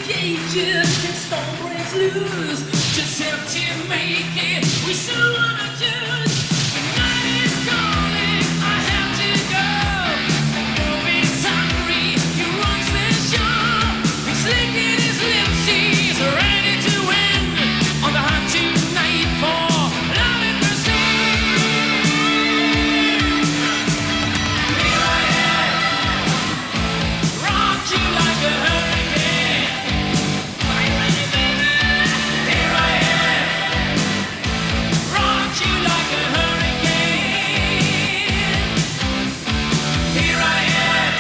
cages and storm breaks loose. Just have to make it. We still wanna choose. The night is calling. I have to go. The movie's hungry. He runs the show. He's licking his lips. He's ready to win. On the hunt tonight for love and mercy. Here I am. Rock you like a hurricane. Are you ready, baby? Here I am. Rock you like a hurricane. Here I am.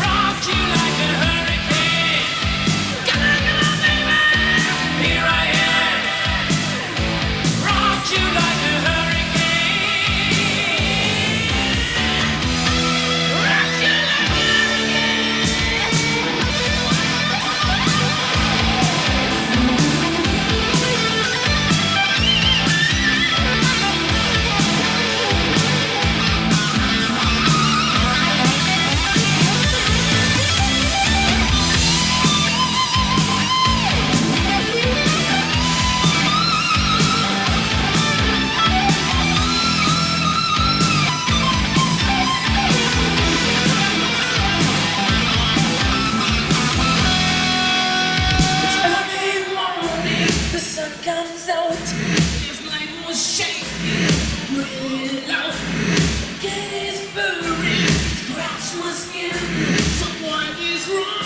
Rock you like a hurricane. Come on, baby. Here I am. Rock you like a hurricane. Rock you like a It's early morning, the sun comes out. His light was shaking, really loud. Get his furry, scratch my skin. So what is wrong?